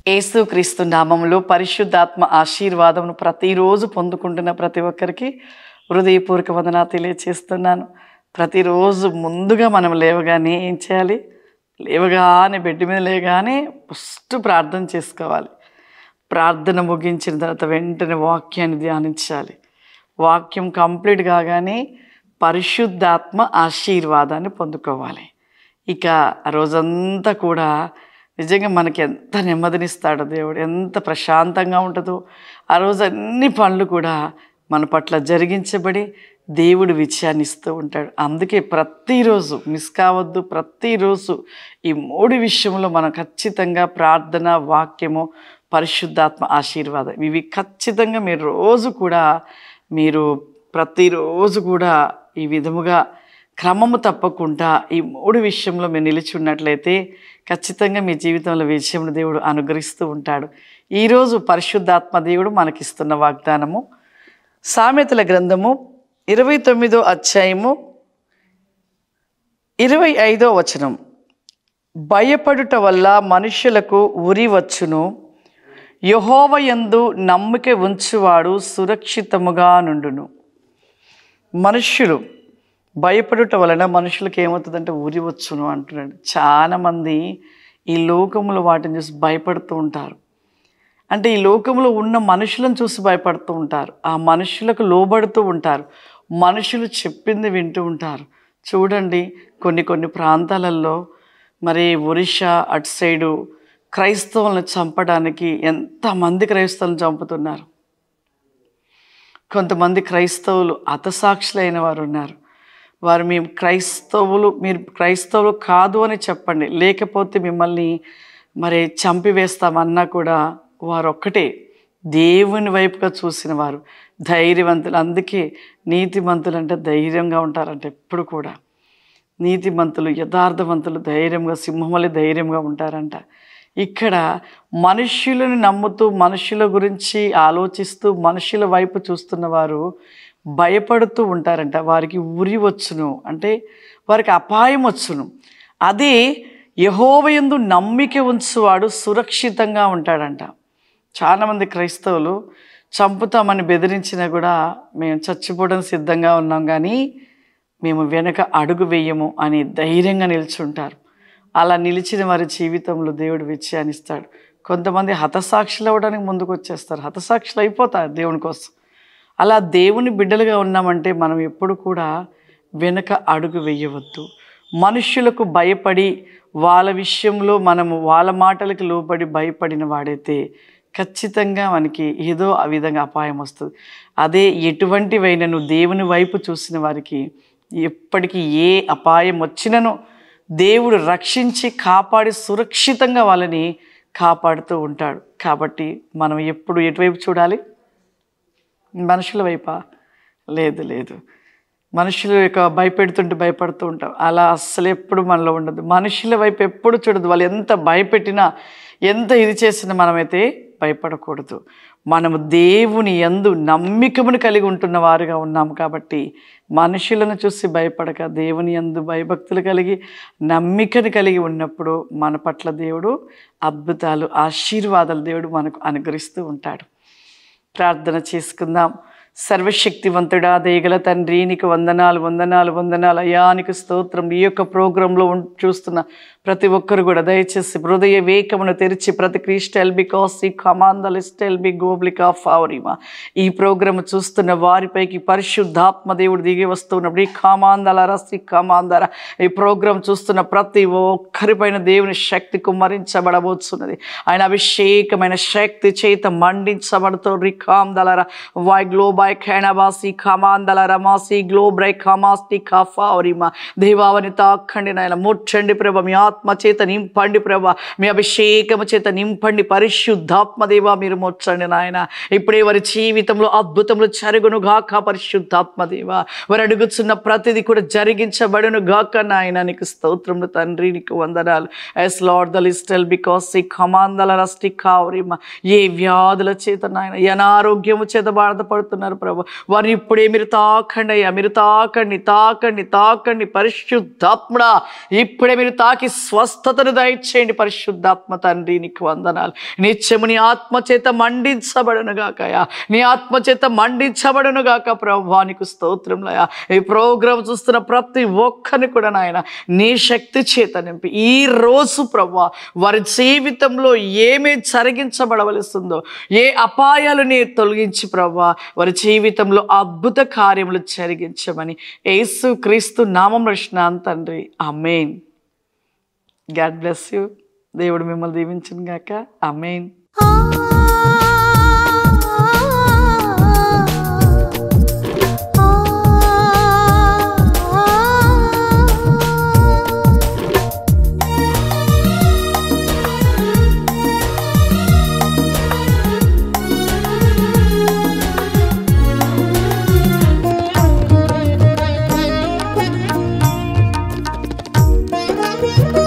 యేసుక్రీస్తు నామములో పరిశుద్ధాత్మ ఆశీర్వాదమును ప్రతిరోజు పొందుకుంటున్న ప్రతి ఒక్కరికి హృదయపూర్వక వందనాలు తెలియచేస్తున్నాను. ప్రతిరోజు ముందుగా మనం లేవగానే ఏం చేయాలి? లేవగానే బెడ్ మీద లేగానే ఫస్ట్ ప్రార్థన చేసుకోవాలి. ప్రార్థన ముగించిన తర్వాత వెంటనే వాక్యాన్ని ధ్యానించాలి. వాక్యం కంప్లీట్ కాగానే పరిశుద్ధాత్మ ఆశీర్వాదాన్ని పొందుకోవాలి. ఇక ఆ రోజంతా కూడా నిజంగా మనకి ఎంత నెమ్మదినిస్తాడో దేవుడు, ఎంత ప్రశాంతంగా ఉంటుందో. ఆ రోజు అన్ని పనులు కూడా మన పట్ల జరిగించబడి దేవుడు విజయాన్ని ఇస్తూ ఉంటాడు. అందుకే ప్రతిరోజు మిస్ కావద్దు. ప్రతిరోజు ఈ 3 విషయంలో మనం ఖచ్చితంగా ప్రార్థన, వాక్యము, పరిశుద్ధాత్మ ఆశీర్వాదం ఇవి ఖచ్చితంగా మీరు ప్రతిరోజు కూడా ఈ విధముగా క్రమము తప్పకుండా ఈ 3 విషయంలో మీరు నిలిచి ఉన్నట్లయితే ఖచ్చితంగా మీ జీవితంలో విజయమును దేవుడు అనుగ్రహిస్తూ ఉంటాడు. ఈరోజు పరిశుద్ధాత్మ దేవుడు మనకిస్తున్న వాగ్దానము సామెతల గ్రంథము 29వ అధ్యాయము 25వ వచనం. భయపడుట వల్ల మనుషులకు ఉరి వచ్చును, యెహోవా యందు నమ్మిక ఉంచువాడు సురక్షితముగా నుండును. మనుష్యులు భయపడుట వలన మనుషులకు ఏమవుతుందంటే ఉరి వచ్చును అంటున్నాడు. చాలామంది ఈ లోకంలో వాటిని చూసి భయపడుతూ ఉంటారు. అంటే ఈ లోకంలో ఉన్న మనుషులను చూసి భయపడుతూ ఉంటారు. ఆ మనుషులకు లోబడుతూ ఉంటారు. మనుషులు చెప్పింది వింటూ ఉంటారు. చూడండి, కొన్ని ప్రాంతాలలో మరి ఒరిస్సా అటు సైడు క్రైస్తవులను చంపడానికి ఎంతమంది క్రైస్తవులను చంపుతున్నారు. కొంతమంది క్రైస్తవులు హతసాక్షులైన వారు ఉన్నారు. వారు మీరు క్రైస్తవులు కాదు అని చెప్పండి, లేకపోతే మిమ్మల్ని మరి చంపివేస్తామన్నా కూడా వారు ఒక్కటే దేవుని వైపుగా చూసిన వారు ధైర్యవంతులు. అందుకే నీతిమంతులు అంటే ధైర్యంగా ఉంటారంట. ఎప్పుడు కూడా నీతిమంతులు, యథార్థవంతులు ధైర్యంగా, సింహమలే ధైర్యంగా ఉంటారంట. ఇక్కడ మనుష్యులను నమ్ముతూ, మనుషుల గురించి ఆలోచిస్తూ, మనుషుల వైపు చూస్తున్న వారు భయపడుతూ ఉంటారంట. వారికి ఉరి వచ్చును, అంటే వారికి అపాయం వచ్చును. అదే యెహోవా యందు నమ్మిక ఉంచువాడు సురక్షితంగా ఉంటాడంట. చాలామంది క్రైస్తవులు చంపుతామని బెదిరించినా కూడా మేము చచ్చిపోవడానికి సిద్ధంగా ఉన్నాం, కానీ మేము వెనక అడుగు వేయము అని ధైర్యంగా నిల్చుంటారు. అలా నిలిచిన వారి జీవితంలో దేవుడు విజయాన్ని ఇస్తాడు. కొంతమంది హతసాక్షులు అవ్వడానికి ముందుకు వచ్చేస్తారు, హతసాక్షులు అయిపోతారు దేవుని కోసం. అలా దేవుని బిడ్డలుగా ఉన్నామంటే మనం ఎప్పుడు కూడా వెనక అడుగు వేయవద్దు. మనుష్యులకు భయపడి వాళ్ళ విషయంలో మనము వాళ్ళ మాటలకు లోబడి భయపడిన వాడైతే ఖచ్చితంగా మనకి ఏదో ఆ విధంగా అపాయం వస్తుంది. అదే ఎటువంటివైనను దేవుని వైపు చూసిన వారికి ఎప్పటికీ ఏ అపాయం వచ్చినను దేవుడు రక్షించి కాపాడి సురక్షితంగా వాళ్ళని కాపాడుతూ ఉంటాడు. కాబట్టి మనం ఎప్పుడు ఎటువైపు చూడాలి? మనుషుల వైపా? లేదు. మనుషుల యొక్క భయపెడుతుంటే భయపడుతూ ఉంటాం. అలా అస్సలు ఎప్పుడు మనలో ఉండదు. మనుషుల వైపు ఎప్పుడు చూడదు. వాళ్ళు ఎంత భయపెట్టినా, ఎంత ఇది చేసినా మనమైతే భయపడకూడదు. మనము దేవుని యందు నమ్మికమును కలిగి ఉంటున్న వారుగా ఉన్నాము. కాబట్టి మనుషులను చూసి భయపడక దేవుని యందు భయభక్తులు కలిగి నమ్మికను కలిగి ఉన్నప్పుడు మన పట్ల దేవుడు అద్భుతాలు, ఆశీర్వాదాలు దేవుడు మనకు అనుగ్రహిస్తూ ఉంటాడు. ప్రార్థన చేసుకుందాం. సర్వశక్తివంతుడా, దయగల తండ్రి, నీకు వందనాలు అయ్యా, నీకు స్తోత్రం. ఈ యొక్క ప్రోగ్రాంలో చూస్తున్న ప్రతి ఒక్కరు కూడా దయచేసి హృదయ వేకమును తెరిచి ప్రతి క్రిస్టల్ బికాస్ ఈ కమాందల్ స్టెల్ బి గోబ్లికా ఫావరిమా ఈ ప్రోగ్రామ్ చూస్తున్న వారిపైకి పరిశుద్ధాత్మ దేవుడు దిగి వస్తున్నప్పుడు ఈ కమాందల ఈ ప్రోగ్రాం చూస్తున్న ప్రతి ఒక్కరిపైన దేవుని శక్తి కుమ్మరించబడబోతున్నది. ఆయన అభిషేకమైన శక్తి చేత మండించబడుతూ రికాందలరా వై గ్లోబై ఖేనబాసి కమాందల రమాసి గ్లోబ్రై కమాస్టి కాఫావరిమా దేవావని తాకండి నాయన, ముట్టండి ప్రభ, మీ ఆత్మ చేత నింపండి ప్రభ, మీ అభిషేకము చేత నింపండి పరిశుద్ధాత్మ దేవ, మీరు ముట్టండి నాయన. ఇప్పుడే వారి జీవితంలో అద్భుతములు జరుగును గాక పరిశుద్ధాత్మ దేవ. వారు అడుగుతున్న ప్రతిదీ కూడా జరిగించబడును గాక నాయన. నీకు స్తోత్రములు తండ్రి, నీకు వందనాలు. ఎస్ లార్డ్ ద లిస్టల్ బికాస్ ఈ కమాందల రస్టి కావరిమా ఏ వ్యాధుల చేత నాయన, అనారోగ్యము చేత బాధపడుతున్నారు చేస్తున్నారు ప్రభు. వారిని ఇప్పుడే మీరు తాకండి అయ్యా, మీరు తాకండి తాకండి తాకండి. పరిశుద్ధాత్ముడా ఇప్పుడే మీరు తాకి స్వస్థతను దయచేయండి. పరిశుద్ధాత్మ తండ్రి నీకు వందనాలు. నిత్యము నీ ఆత్మ చేత మండించబడును గాకయా, నీ ఆత్మ చేత మండించబడును గాక ప్రభు. నీకు స్తోత్రంలయా. ఈ ప్రోగ్రాం చూస్తున్న ప్రతి ఒక్కరిని కూడా నాయన నీ శక్తి చేత నింపి ఈ రోజు ప్రభు వారి జీవితంలో ఏమి జరిగించబడవలసిందో, ఏ అపాయాలు నీ తొలగించి ప్రభు వారి జీవితంలో అద్భుత కార్యములు జరిగించమని యేసు క్రీస్తు నామములో అడుగుచున్నాను తండ్రి, ఆమేన్. God bless you. దేవుడు మిమ్మల్ని దీవించును గాక. ఆమేన్. Thank you.